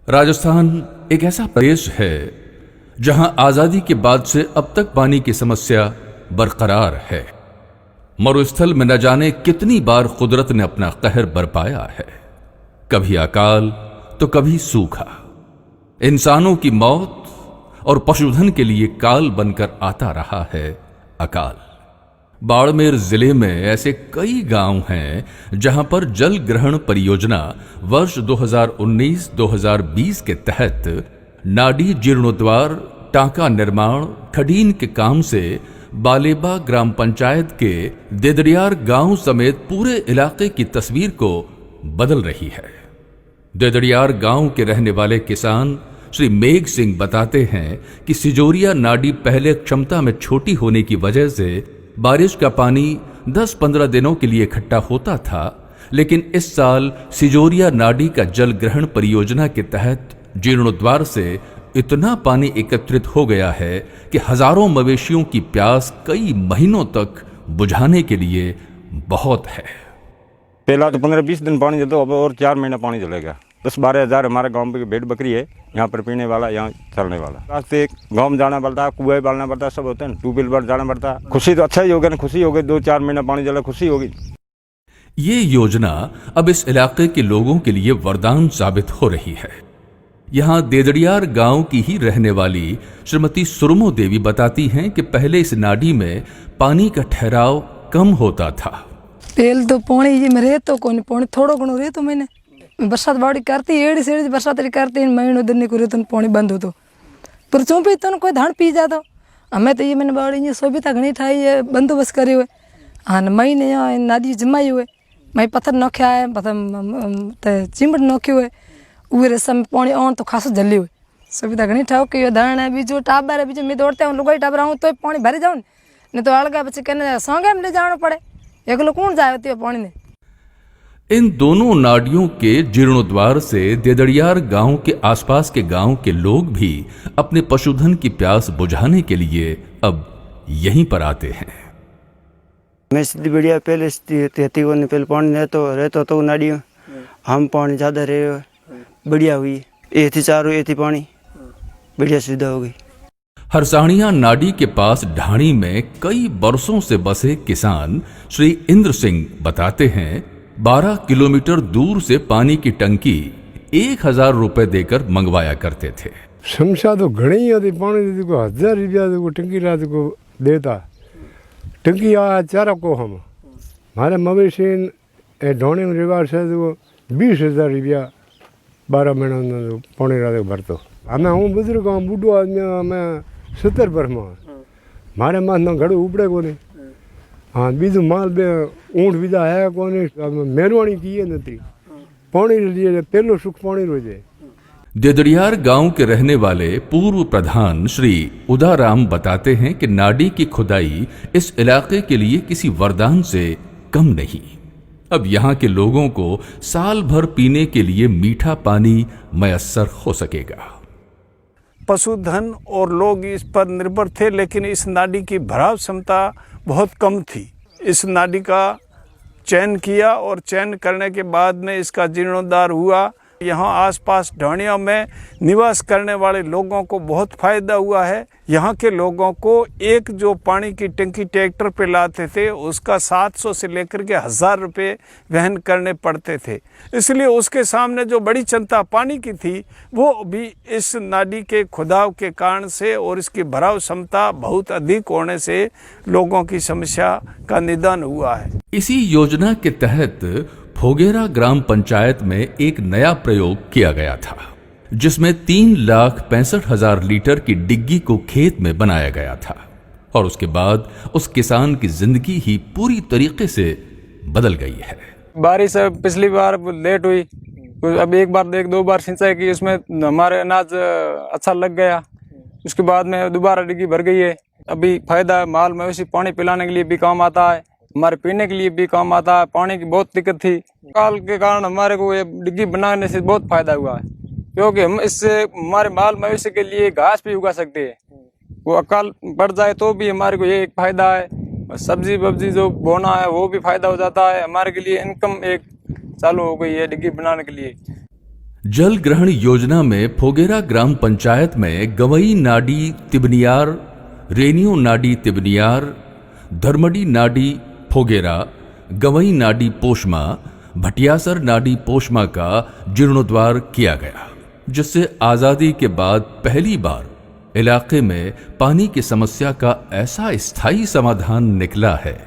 राजस्थान एक ऐसा प्रदेश है जहां आजादी के बाद से अब तक पानी की समस्या बरकरार है। मरुस्थल में न जाने कितनी बार कुदरत ने अपना कहर बरपाया है। कभी अकाल तो कभी सूखा, इंसानों की मौत और पशुधन के लिए काल बनकर आता रहा है अकाल। बाड़मेर जिले में ऐसे कई गांव हैं जहां पर जल ग्रहण परियोजना वर्ष 2019-2020 के तहत नाडी जीर्णोद्वार, टांका निर्माण, खडीन के काम से बालेबा ग्राम पंचायत के देदड़ियार गांव समेत पूरे इलाके की तस्वीर को बदल रही है। देदड़ियार गांव के रहने वाले किसान श्री मेघ सिंह बताते हैं कि सिजोरिया नाडी पहले क्षमता में छोटी होने की वजह से बारिश का पानी 10-15 दिनों के लिए इकट्ठा होता था, लेकिन इस साल सिजोरिया नाडी का जल ग्रहण परियोजना के तहत जीर्णोद्वार से इतना पानी एकत्रित हो गया है कि हजारों मवेशियों की प्यास कई महीनों तक बुझाने के लिए बहुत है। पहला तो 15-20 दिन पानी देते, अब और 4 महीना पानी चलेगा। 10-12 हज़ार हमारे गांव पे भेड़ बकरी है, यहाँ पर पीने वाला, यहाँ चलने वाला। रास्ते गांव में जाना पड़ता है, कुएं बालना पड़ता है, सब होते हैं, ट्यूबवेल पर जाना पड़ता है। खुशी तो अच्छा ही होगा ना, खुशी होगी, 2-4 महीना पानी चला, खुशी होगी। ये योजना अब इस इलाके के लोगों के लिए वरदान साबित हो रही है। यहाँ देदड़ियार गांव की ही रहने वाली श्रीमती सुरमो देवी बताती हैं कि पहले इस नाडी में पानी का ठहराव कम होता था। पहले तो पानी जी में रहतो कोनी, पानी थोड़ो घणो रहतो। मैंने बरसात बाड़ी करती एड़ी सेड़ी बरसात करती महीनों दिन को रहतो, पानी बंद होतो, पर चौंपी तो कोई धान पी जातो। हमें तो ये मैंने बाड़ी ये सुविधा घनी ठाई है, बंदोबस्त करे हुए। हाँ मई ने यहाँ नादी जमाई हुए, मई पत्थर नोख्या है, पत्थर चिमट नोखे हुए, उहे रस्ता में पानी आन तो खासो जल्दी हुए। सुविधा घनी ठाओ कि धान है, बीजो टाबर है, बीजो मैं दौड़ते हूँ लुगाई टाबर आऊँ तो पानी भरी जाऊँ, नहीं तो अलगा बच्चे कहने सौंगे में ले जाना पड़े, एक लोग कौन जाए होती है पानी ने। इन दोनों नाडियों के जीर्णोद्वार से देदड़ियार गांव के आसपास के गांव के लोग भी अपने पशुधन की प्यास बुझाने के लिए अब यहीं पर आते हैं। मैं सीधी बढ़िया पहले पहले पानी रहता तो नाडियों हम पानी ज़्यादा रहे बढ़िया हुई, ये थी चारों ये थी पानी बढ़िया सुविधा हो गई। हरसाणिया नाडी के पास ढाणी में कई बरसों से बसे किसान श्री इंद्र सिंह बताते हैं 12 किलोमीटर दूर से पानी की टंकी 1000 रुपए देकर मंगवाया करते थे। समस्या तो घनी होती, पानी को 1000 रुपया को टंकी रात को देता, टंकी आया चारा को हम हमारे मवेशी ढोने में रिवाज से 20,000 रुपया 12 महीना पानी रात को भरतो। हमें हूँ बुजुर्ग हूँ, बूढ़ो आदमी, हमें 70 पर मारे माथ ना घड़ो उपड़े को नहीं। हाँ बीजू माल बे ऊँट बीजा है को नहीं, मेहरबानी की है नहीं, पानी लिए पहलो सुख पानी रोजे। देदड़ियार गांव के रहने वाले पूर्व प्रधान श्री उदाराम बताते हैं कि नाडी की खुदाई इस इलाके के लिए किसी वरदान से कम नहीं। अब यहाँ के लोगों को साल भर पीने के लिए मीठा पानी मयस्सर हो सकेगा। पशुधन और लोग इस पर निर्भर थे, लेकिन इस नाडी की भराव क्षमता बहुत कम थी। इस नाडी का चयन किया और चयन करने के बाद में इसका जीर्णोद्धार हुआ। यहाँ आसपास ढाणियों में निवास करने वाले लोगों को बहुत फायदा हुआ है। यहाँ के लोगों को एक जो पानी की टंकी ट्रैक्टर पे लाते थे उसका 700 से लेकर के 1000 रुपये वहन करने पड़ते थे। इसलिए उसके सामने जो बड़ी चिंता पानी की थी वो भी इस नाडी के खुदाव के कारण से और इसकी भराव क्षमता बहुत अधिक होने से लोगों की समस्या का निदान हुआ है। इसी योजना के तहत फोगेरा ग्राम पंचायत में एक नया प्रयोग किया गया था, जिसमें 3,65,000 लीटर की डिग्गी को खेत में बनाया गया था और उसके बाद उस किसान की जिंदगी ही पूरी तरीके से बदल गई है। बारिश पिछली बार लेट हुई, अब एक बार 1-2 बार सिंचाई की, उसमें हमारे अनाज अच्छा लग गया। उसके बाद में दोबारा डिग्गी भर गई है। अभी फायदा माल मवेशी पानी पिलाने के लिए भी काम आता है, हमारे पीने के लिए भी काम आता है। पानी की बहुत दिक्कत थी, काल के कारण हमारे को ये डिग्गी बनाने से बहुत फायदा हुआ है, क्योंकि हम इससे हमारे माल मवेशी के लिए घास भी उगा सकते हैं। वो अकाल पड़ जाए तो भी हमारे को ये एक फायदा है। सब्जी वब्जी जो बोना है वो भी फायदा हो जाता है, हमारे के लिए इनकम एक चालू हो गई है डिग्गी बनाने के लिए। जल ग्रहण योजना में फोगेरा ग्राम पंचायत में गवई नाडी तिबनियार, रेनियो नाडी तिबनियार, धर्मडी नाडी फोगेरा, गवई नाडी पोषमा, भटियासर नाडी पोषमा का जीर्णोद्वार किया गया, जिससे आजादी के बाद पहली बार इलाके में पानी की समस्या का ऐसा स्थायी समाधान निकला है।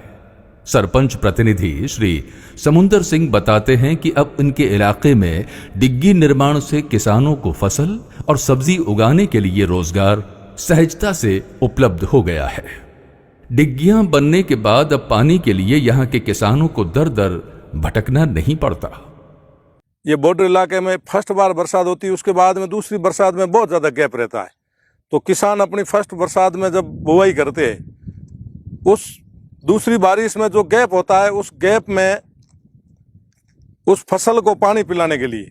सरपंच प्रतिनिधि श्री समुंदर सिंह बताते हैं कि अब इनके इलाके में डिग्गी निर्माण से किसानों को फसल और सब्जी उगाने के लिए रोजगार सहजता से उपलब्ध हो गया है। डिग्गियां बनने के बाद अब पानी के लिए यहां के किसानों को दर दर भटकना नहीं पड़ता। ये बॉर्डर इलाके में फर्स्ट बार बरसात होती है, उसके बाद में दूसरी बरसात में बहुत ज़्यादा गैप रहता है। तो किसान अपनी फर्स्ट बरसात में जब बुआई करते हैं, उस दूसरी बारिश में जो गैप होता है, उस गैप में उस फसल को पानी पिलाने के लिए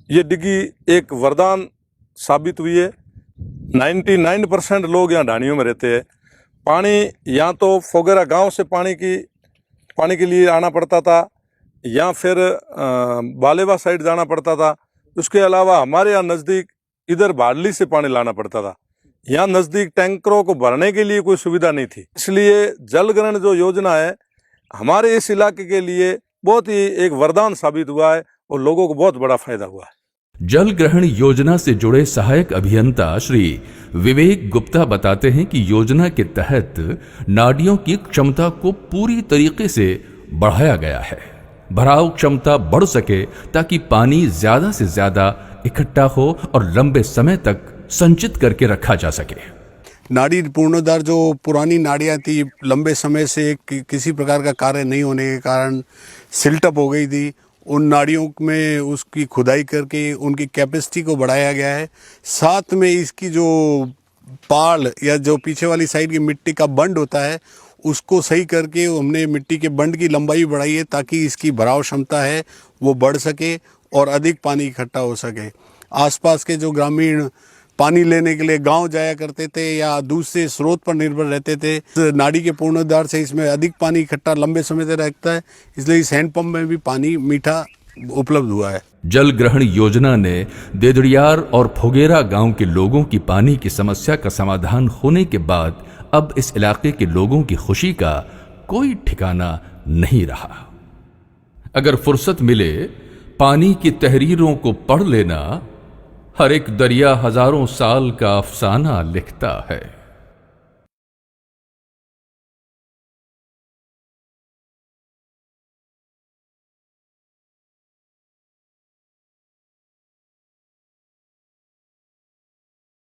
ये डिग्गी एक वरदान साबित हुई है। 99% लोग यहाँ ढानियों में रहते हैं। पानी या तो फोगेरा गांव से पानी के लिए आना पड़ता था, या फिर बालेवा साइड जाना पड़ता था। उसके अलावा हमारे यहाँ नज़दीक इधर बाडली से पानी लाना पड़ता था। यहाँ नज़दीक टैंकरों को भरने के लिए कोई सुविधा नहीं थी। इसलिए जल ग्रहण जो योजना है हमारे इस इलाके के लिए बहुत ही एक वरदान साबित हुआ है और लोगों को बहुत बड़ा फायदा हुआ है। जल ग्रहण योजना से जुड़े सहायक अभियंता श्री विवेक गुप्ता बताते हैं कि योजना के तहत नाडियों की क्षमता को पूरी तरीके से बढ़ाया गया है। भराव क्षमता बढ़ सके ताकि पानी ज्यादा से ज्यादा इकट्ठा हो और लंबे समय तक संचित करके रखा जा सके। नाड़ी पूर्णोद्धार जो पुरानी नाड़ियाँ थी, लंबे समय से किसी प्रकार का कार्य नहीं होने के कारण सिल्टअप हो गई थी। उन नाड़ियों में उसकी खुदाई करके उनकी कैपेसिटी को बढ़ाया गया है। साथ में इसकी जो पाल या जो पीछे वाली साइड की मिट्टी का बंड होता है, उसको सही करके हमने मिट्टी के बंड की लंबाई बढ़ाई है ताकि इसकी भराव क्षमता है वो बढ़ सके और अधिक पानी इकट्ठा हो सके। आसपास के जो ग्रामीण पानी लेने के लिए गांव जाया करते थे या दूसरे स्रोत पर निर्भर रहते थे, नाड़ी के पूर्णोद्धार से इसमें अधिक पानी इकट्ठा लंबे समय तक रहता है, इसलिए इस हैंडपंप में भी पानी मीठा उपलब्ध हुआ है। जल ग्रहण योजना ने देदड़ियार और फोगेरा गांव के लोगों की पानी की समस्या का समाधान होने के बाद अब इस इलाके के लोगों की खुशी का कोई ठिकाना नहीं रहा। अगर फुर्सत मिले पानी की तहरीरों को पढ़ लेना, हर एक दरिया हजारों साल का अफसाना लिखता है।